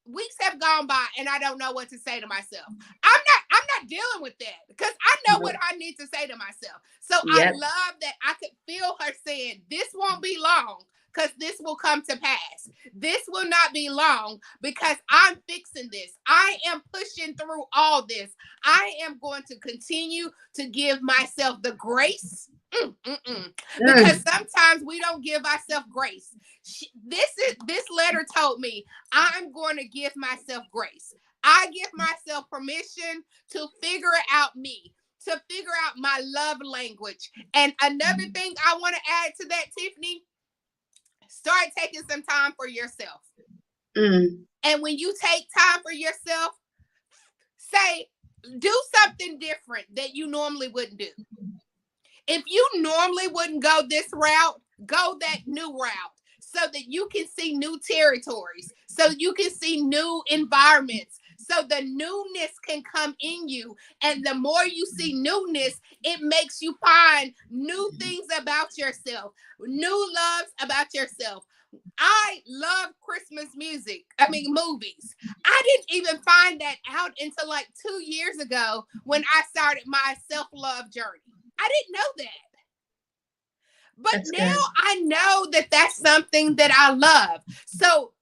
weeks have gone by and I don't know what to say to myself. I'm not dealing with that because I know what I need to say to myself. So I love that I could feel her saying, this won't be long because this will come to pass. This will not be long because I'm fixing this. I am pushing through all this. I am going to continue to give myself the grace. Because sometimes we don't give ourselves grace. This letter told me I'm going to give myself grace. I give myself permission to figure out me, to figure out my love language. And another thing I want to add to that, Tiffany, start taking some time for yourself. And when you take time for yourself, say, do something different that you normally wouldn't do. If you normally wouldn't go this route, go that new route so that you can see new territories, so you can see new environments, so the newness can come in you. And the more you see newness, it makes you find new things about yourself, new loves about yourself. I love Christmas movies. I didn't even find that out until like 2 years ago when I started my self-love journey. I didn't know that. But that's now good. I know that that's something that I love. So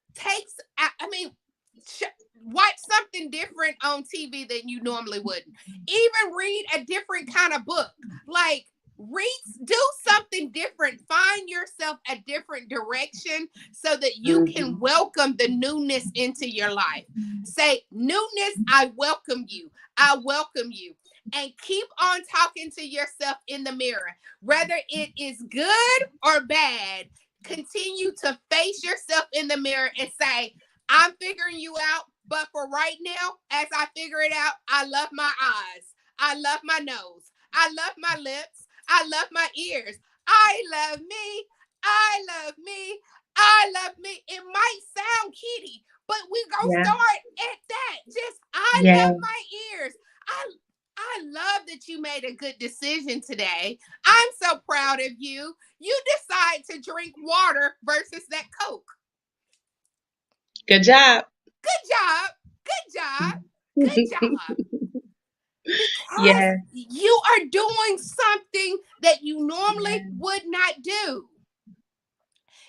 watch something different on TV than you normally wouldn't. Even read a different kind of book. Like, do something different. Find yourself a different direction so that you can welcome the newness into your life. Say, newness, I welcome you. I welcome you. And keep on talking to yourself in the mirror. Whether it is good or bad, continue to face yourself in the mirror and say, I'm figuring you out, but for right now, as I figure it out, I love my eyes. I love my nose. I love my lips. I love my ears. I love me. I love me. I love me. It might sound kitty, but we're going to start at that. Just, I love my ears. I love that you made a good decision today. I'm so proud of you. You decide to drink water versus that Coke. Good job. Good job. Good job. Good job. Because you are doing something that you normally would not do.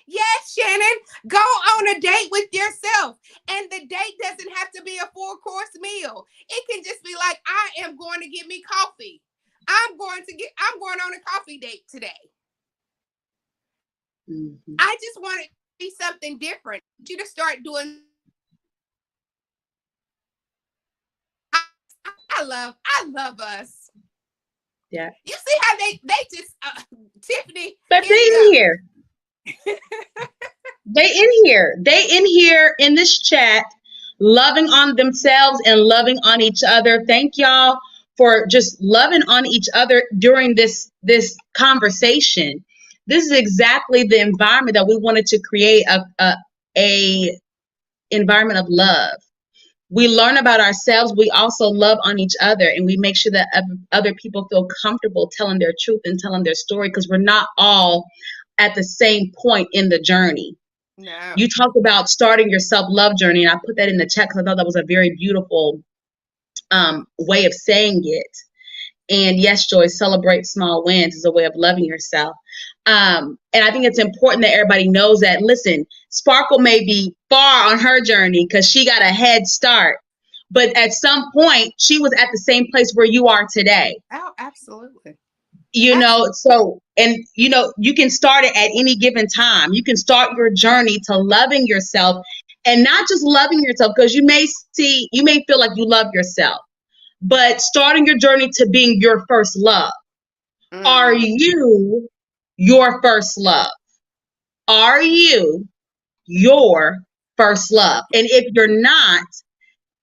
Yes, Shannon, go on a date with yourself. And the date doesn't have to be a 4-course meal. It can just be like, I am going to get me coffee. I'm going on a coffee date today. I just want it to be something different. I want you to start doing. I love us. Yeah. You see how they just Tiffany, But here they we in go. here. They in here in this chat, loving on themselves and loving on each other. Thank y'all for just loving on each other during this conversation. This is exactly the environment that we wanted to create, a environment of love. We learn about ourselves. We also love on each other, and we make sure that other people feel comfortable telling their truth and telling their story, because we're not all at the same point in the journey. No. You talked about starting your self-love journey, and I put that in the chat because I thought that was a very beautiful way of saying it. And yes, Joy, celebrate small wins is a way of loving yourself. And I think it's important that everybody knows that, listen, Sparkle may be far on her journey because she got a head start. But at some point, she was at the same place where you are today. Oh, absolutely. You know, so, and you know, you can start it at any given time. You can start your journey to loving yourself, and not just loving yourself, because you may feel like you love yourself, but starting your journey to being your first love. Are you your first love? Are you your first love? And if you're not,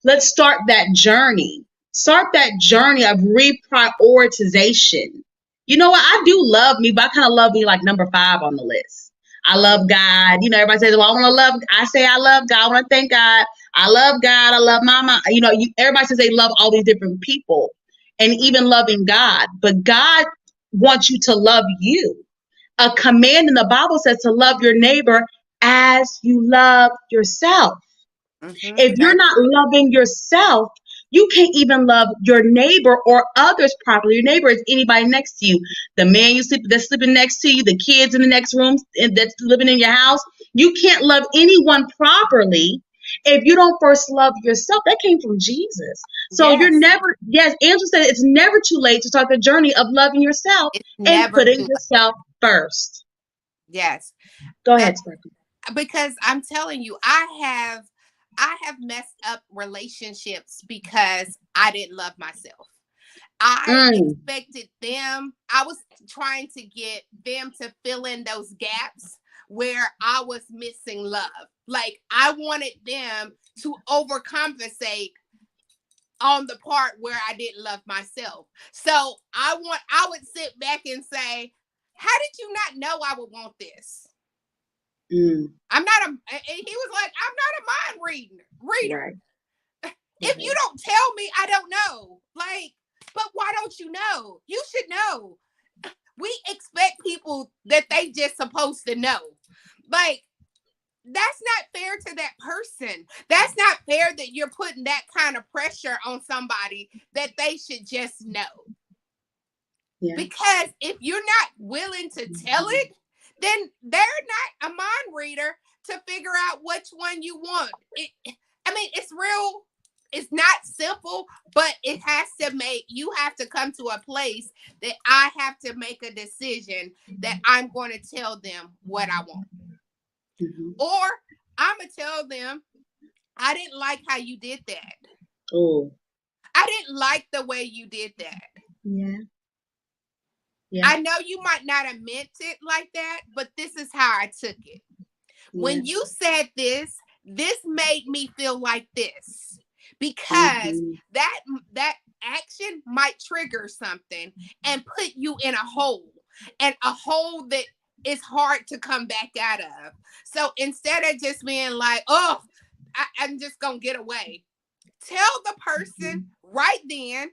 let's start that journey. Start that journey of reprioritization. You know what? I do love me, but I kind of love me like number 5 on the list. I love God. You know, everybody says, well, I want to love. I say I love God. I want to thank God. I love God. I love mama. You know, everybody says they love all these different people and even loving God. But God wants you to love you. A command in the Bible says to love your neighbor as you love yourself. If you're not loving yourself, you can't even love your neighbor or others properly. Your neighbor is anybody next to you. The man that's sleeping next to you, the kids in the next room that's living in your house. You can't love anyone properly if you don't first love yourself. That came from Jesus. So Yes. you're never, yes, Angela said it's never too late to start the journey of loving yourself and putting yourself first. Yes. Go ahead, Sparky. Because I'm telling you, I have messed up relationships because I didn't love myself. I expected them. I was trying to get them to fill in those gaps where I was missing love. Like I wanted them to overcompensate on the part where I didn't love myself. So I would sit back and say, how did you not know I would want this? I'm not he was like, I'm not a mind reader. Right. If you don't tell me, I don't know. Like, but why don't you know? You should know. We expect people that they just supposed to know. Like, that's not fair to that person. That's not fair that you're putting that kind of pressure on somebody that they should just know. Yeah. Because if you're not willing to tell it, then they're not a mind reader to figure out which one you want. It's real. It's not simple, but you have to come to a place that I have to make a decision that I'm going to tell them what I want. Or I'm going to tell them, I didn't like how you did that. Oh. I didn't like the way you did that. Yeah. Yeah. I know you might not have meant it like that, but this is how I took it. Yeah. When you said this made me feel like this, because that action might trigger something and put you in a hole that is hard to come back out of. So instead of just being like, oh, I'm just going to get away, tell the person right then,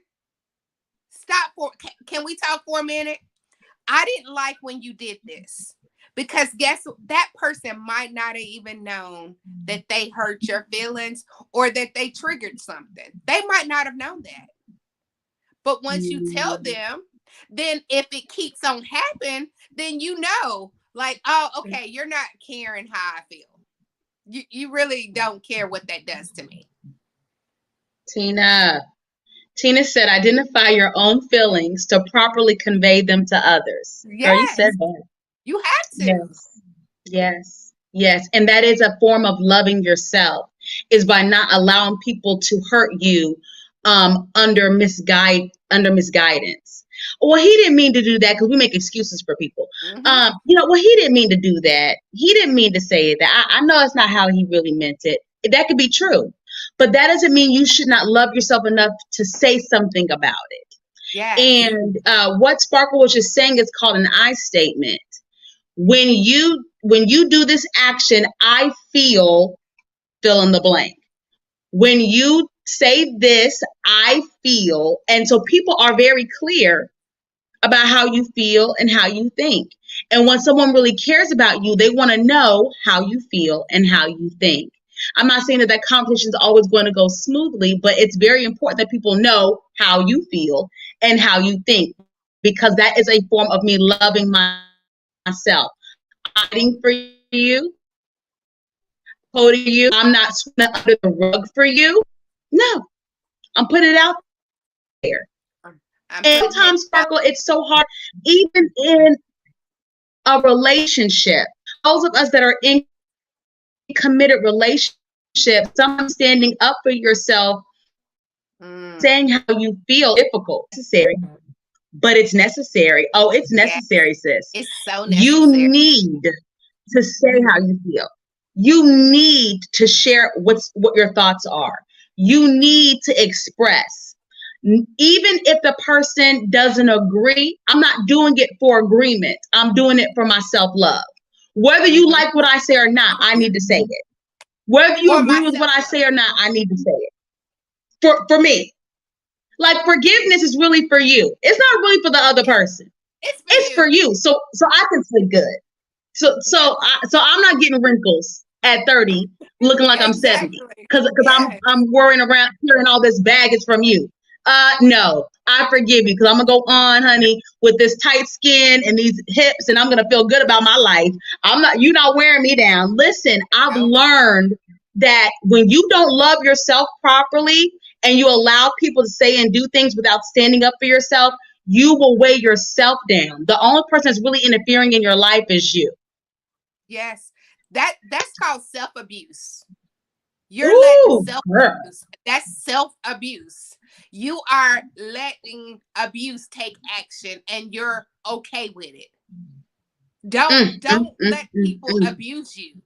can we talk for a minute? I didn't like when you did this, because that person might not have even known that they hurt your feelings or that they triggered something. They might not have known that. But once you tell them, then if it keeps on happening, then you know, like, oh, okay, you're not caring how I feel. You really don't care what that does to me. Tina said, identify your own feelings to properly convey them to others. Yes. Girl, you said that. You have to. Yes. And that is a form of loving yourself, is by not allowing people to hurt you under misguidance. Well, he didn't mean to do that, because we make excuses for people. Mhm. Well, he didn't mean to do that. He didn't mean to say that. I know it's not how he really meant it. That could be true. But that doesn't mean you should not love yourself enough to say something about it. Yes. And what Sparkle was just saying is called an I statement. When you do this action, I feel fill in the blank. When you say this, I feel, and so people are very clear about how you feel and how you think. And when someone really cares about you, they want to know how you feel and how you think. I'm not saying that conversation is always going to go smoothly, but it's very important that people know how you feel and how you think, because that is a form of me loving myself. I'm fighting for you, quoting you. I'm not sweeping under the rug for you. No, I'm putting it out there. I'm And putting sometimes, it. Sparkle, it's so hard, even in a relationship. Those of us that are in committed relationships, sometimes standing up for yourself, saying how you feel, difficult, necessary, but it's necessary. Oh, it's Yes. necessary, sis. It's so You necessary. need to say how you feel. You need to share what your thoughts are. You need to express. Even if the person doesn't agree, I'm not doing it for agreement. I'm doing it for my self-love. Whether you Mhm. like what I say or not, I need to say it. Whether you For agree with what I myself. say or not, I need to say it. For me. Like, forgiveness is really for you. It's not really for the other person. It's For you. So I can sleep good. So I'm not getting wrinkles at 30 looking like I'm 70, Exactly. because Yes. I'm worrying around hearing all this baggage from you. No, I forgive you, because I'm gonna go on, honey, with this tight skin and these hips, and I'm gonna feel good about my life. You're not wearing me down. Listen, I've No. learned that when you don't love yourself properly and you allow people to say and do things without standing up for yourself, you will weigh yourself down. The only person that's really interfering in your life is you. Yes. That's called self-abuse. You're letting Ooh, girl. self-abuse. That's self-abuse. You are letting abuse take action and you're okay with it. Don't let people abuse you.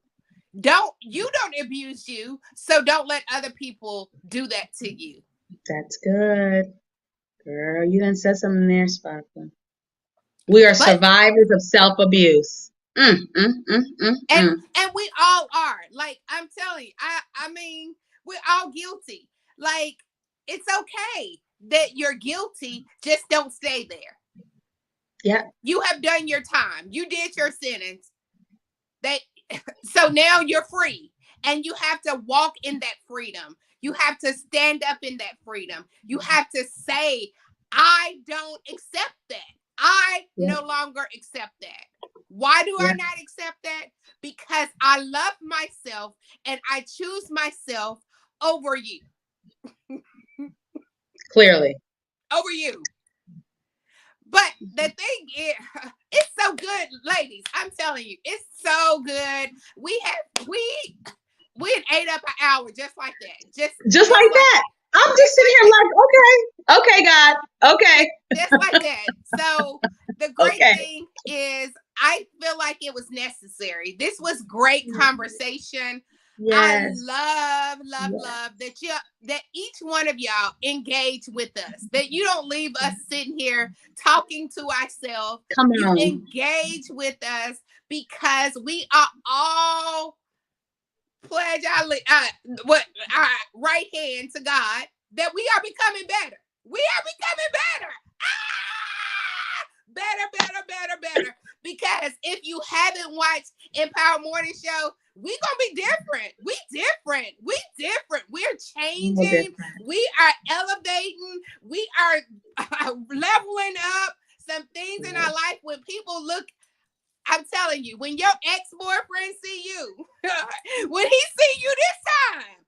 You don't abuse you, so don't let other people do that to you. That's good. Girl, you done said something there, Sparkle. We are But survivors of self-abuse. and we all are. Like, I'm telling you, I mean, we're all guilty. Like, it's okay that you're guilty, just don't stay there. Yeah. You have done your time. You did your sentence. So now you're free. And you have to walk in that freedom. You have to stand up in that freedom. You have to say, I don't accept that. I no longer accept that. Why do I not accept that? Because I love myself and I choose myself over you. Clearly. Over you. But the thing is, it's so good, ladies. I'm telling you, it's so good. We ate up an hour just like that. Just like that. I'm just sitting here like, okay, God, okay. Just like that. So the great thing is, I feel like it was necessary. This was great conversation. Yes. I love that each one of y'all engage with us. That you don't leave us sitting here talking to ourselves. Come on. You engage with us, because we are all pledge our right hand to God that we are becoming better. We are becoming better. Better. Because if you haven't watched Empower Morning Show, we gonna be different. We different. We're changing. We are elevating. We are leveling up some things in our life. When people look, I'm telling you, when your ex-boyfriend see you, when he see you this time,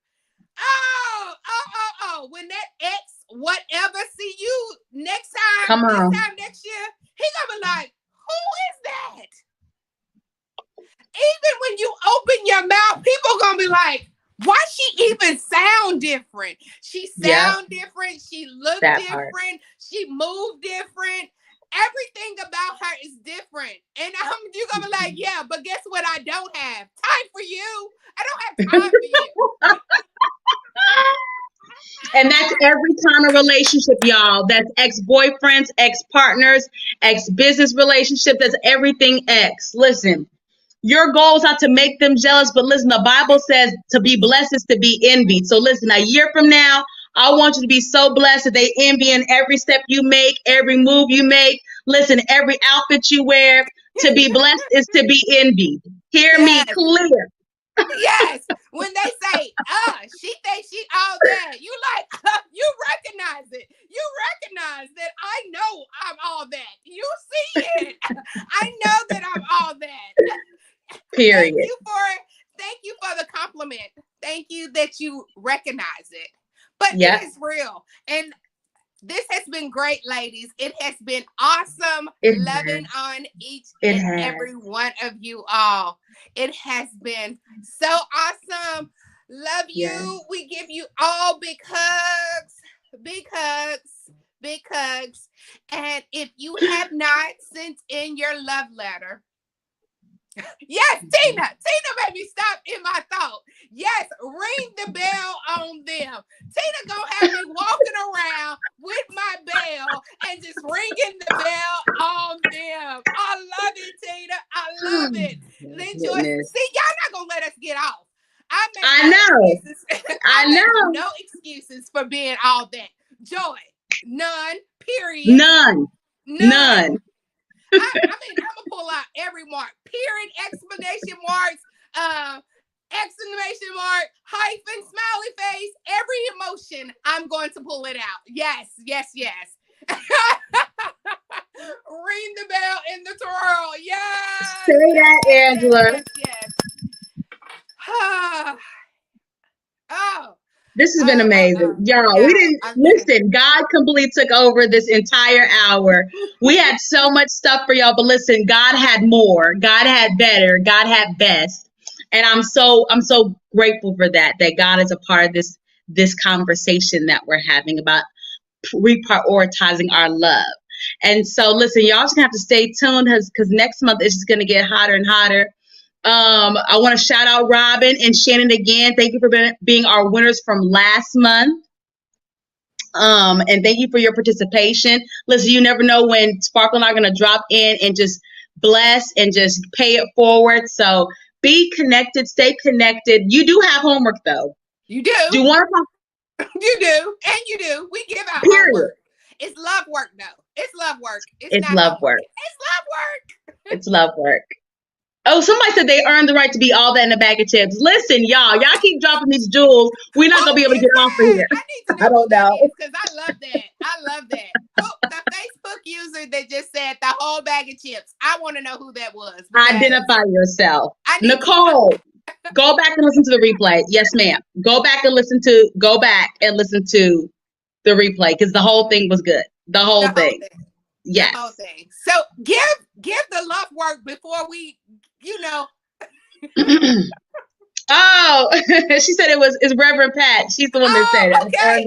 when that ex whatever see you next time, next year, he gonna be like, who is that? Even when you open your mouth, people gonna be like, why she even sound different? She sound different. She look different. She move different. everything about her is different. And you're gonna be like, yeah, but guess what I don't have? Time for you. I don't have time for you. And that's every kind of relationship, y'all. That's ex-boyfriends, ex-partners, ex-business relationships. That's everything ex. Listen, your goal is not to make them jealous, but listen, the Bible says to be blessed is to be envied. So listen, a year from now, I want you to be so blessed that they envy in every step you make, every move you make. Listen, every outfit you wear. To be blessed is to be envied. Hear me clear. Yes, when they say, she thinks she all that, you like, you recognize it. You recognize that I know I'm all that. You see it. I know that I'm all that. Period. Thank you for the compliment. Thank you that you recognize it. But It is real. And this has been great, ladies. It has been awesome loving on each and every one of you all. It has been so awesome. Love you. Yes. We give you all big hugs. And if you have not sent in your love letter, yes, Tina made me stop in my thought. Yes, ring the bell on them. Tina gonna have me walking around with my bell and just ringing the bell on them. I love it, Tina. I love it. See, y'all not gonna let us get off. I know. No excuses for being all that. Joy, none. Period. None. I mean, I'm gonna pull out every mark. Period, exclamation marks, exclamation mark, hyphen, smiley face, every emotion. I'm going to pull it out. Yes. Ring the bell in the twirl. Yes. Say that, Angela. Yes. Oh. This has been amazing. Y'all, we didn't listen. God completely took over this entire hour. We had so much stuff for y'all, but listen, God had more. God had better. God had best. And I'm so grateful for that God is a part of this conversation that we're having about reprioritizing our love. And so listen, y'all just gonna have to stay tuned because next month it's just gonna get hotter and hotter. I want to shout out Robin and Shannon again. Thank you for being our winners from last month. And thank you for your participation. Listen, you never know when Sparkle and I are going to drop in and just bless and just pay it forward. So be connected, stay connected. You do have homework though. You do. Do you want to? You do. And you do. We give out homework. It's love work though. It's love work. It's love work. It's love work. It's love work. Oh, somebody said they earned the right to be all that in a bag of chips. Listen, y'all keep dropping these jewels. We're not going to be able to get off of here. I don't know. Because I love that. Oh, the Facebook user that just said the whole bag of chips. I want to know who that was. Identify yourself. Nicole, go back and listen to the replay. Yes, ma'am. Go back and listen to the replay because the whole thing was good. The whole thing. Yes. The whole thing. So give the love work before we, Oh, she said it's Reverend Pat. She's the one that said it. Okay.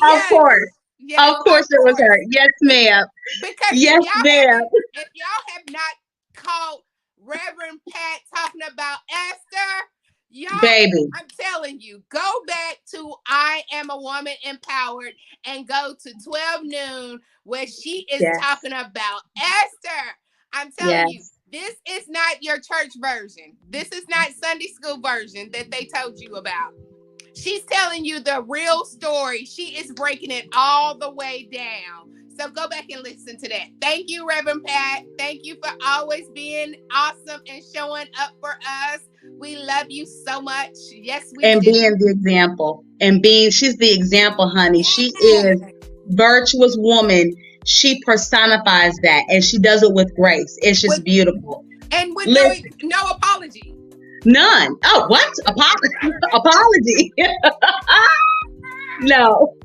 Yes. Of course. Yes, of course it was her. Yes, ma'am. Because yes, ma'am. If y'all have not caught Reverend Pat talking about Esther, y'all, baby, I'm telling you, go back to I Am a Woman Empowered and go to 12 noon where she is talking about Esther. I'm telling you, this is not your church version. This is not Sunday school version that they told you about. She's telling you the real story. She is breaking it all the way down. So go back and listen to that. Thank you, Reverend Pat. Thank you for always being awesome and showing up for us. We love you so much. Yes, we do. And being the example. She's the example, honey. She is virtuous woman. She personifies that and she does it with grace. It's just beautiful. And with no apology. None. Oh, what? Apology. No.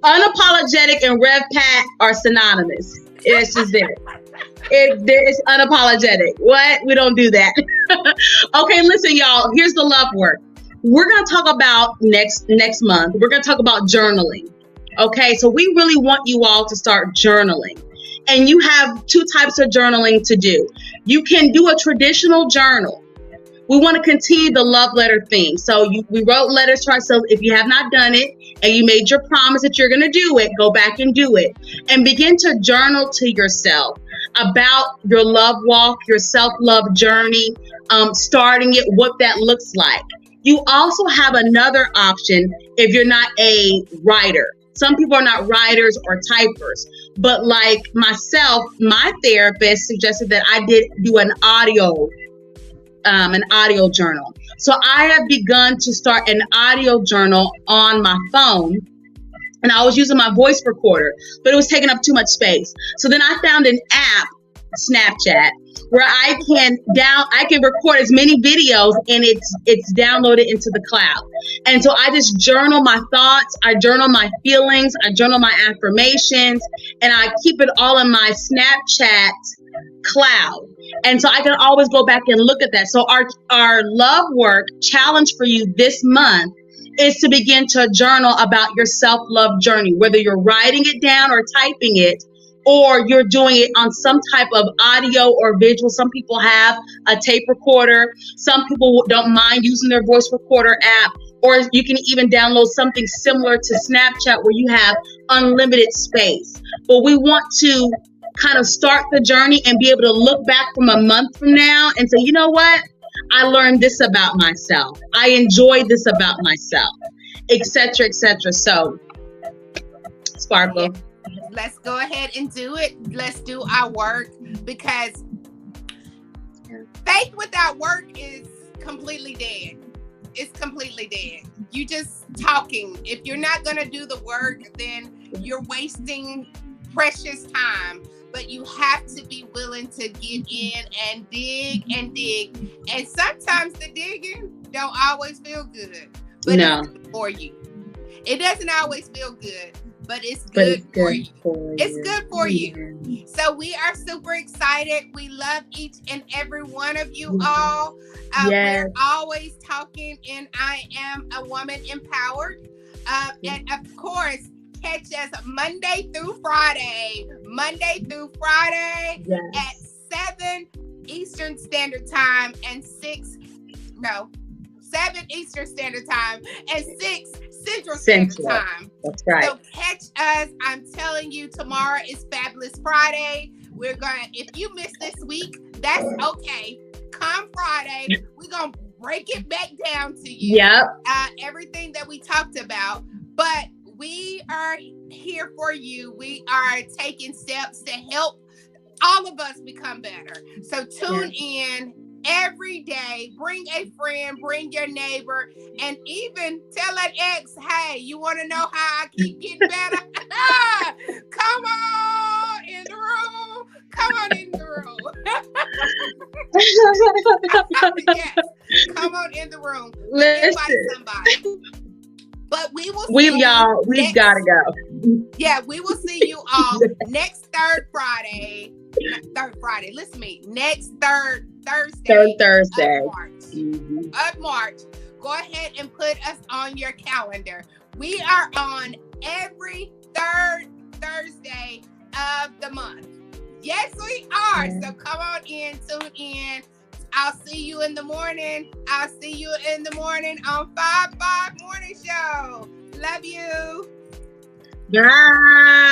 Unapologetic and Rev Pat are synonymous. It's just there. It's unapologetic. What? We don't do that. Okay, listen, y'all. Here's the love work. We're going to talk about next month. We're going to talk about journaling. Okay, so we really want you all to start journaling. and you have two types of journaling to do. You can do a traditional journal. We want to continue the love letter theme. So we wrote letters to ourselves. If you have not done it and you made your promise that you're going to do it, go back and do it. And begin to journal to yourself about your love walk, your self-love journey, starting it, what that looks like. You also have another option if you're not a writer. Some people are not writers or typers, but like myself, my therapist suggested that I did do an audio journal. So I have begun to start an audio journal on my phone, and I was using my voice recorder, but it was taking up too much space. So then I found an app, Snapchat, where I can record as many videos, and it's downloaded into the cloud. And so I just journal my thoughts, I journal my feelings, I journal my affirmations, and I keep it all in my Snapchat cloud. And so I can always go back and look at that. So our love work challenge for you this month is to begin to journal about your self-love journey, whether you're writing it down or typing it, or you're doing it on some type of audio or visual. Some people have a tape recorder. Some people don't mind using their voice recorder app, or you can even download something similar to Snapchat where you have unlimited space. But we want to kind of start the journey and be able to look back from a month from now and say, you know what? I learned this about myself. I enjoyed this about myself, etc., etc. So, Sparkle. Let's go ahead and do it. Let's do our work, because faith without work is completely dead. It's completely dead. You just talking. If you're not going to do the work, then you're wasting precious time. But you have to be willing to get in and dig and dig. And sometimes the digging don't always feel good. But it's good for you. It doesn't always feel good, but it's good for you. It's good for you. So we are super excited. We love each and every one of you all. We're always talking in I Am a Woman Empowered. And of course, catch us Monday through Friday at 7 Eastern Standard Time and 7 Eastern Standard Time and 6 Central Standard Time. That's right. So catch us. I'm telling you, tomorrow is Fabulous Friday. If you missed this week, that's okay. Come Friday, we're going to break it back down to you. Yep. Everything that we talked about. But we are here for you. We are taking steps to help all of us become better. So tune in every day. Bring a friend, bring your neighbor, and even tell that ex, hey, you want to know how I keep getting better? Come on in the room. Come on in the room. Yes, come on in the room. Invite somebody. But we will see we've got to go. Yeah, we will see you all next third Friday. Listen to me. Next third Thursday. Of March. Of March. Go ahead and put us on your calendar. We are on every third Thursday of the month. Yes, we are. So come on in, tune in. I'll see you in the morning. I'll see you in the morning on 5 Morning Show. Love you. Bye.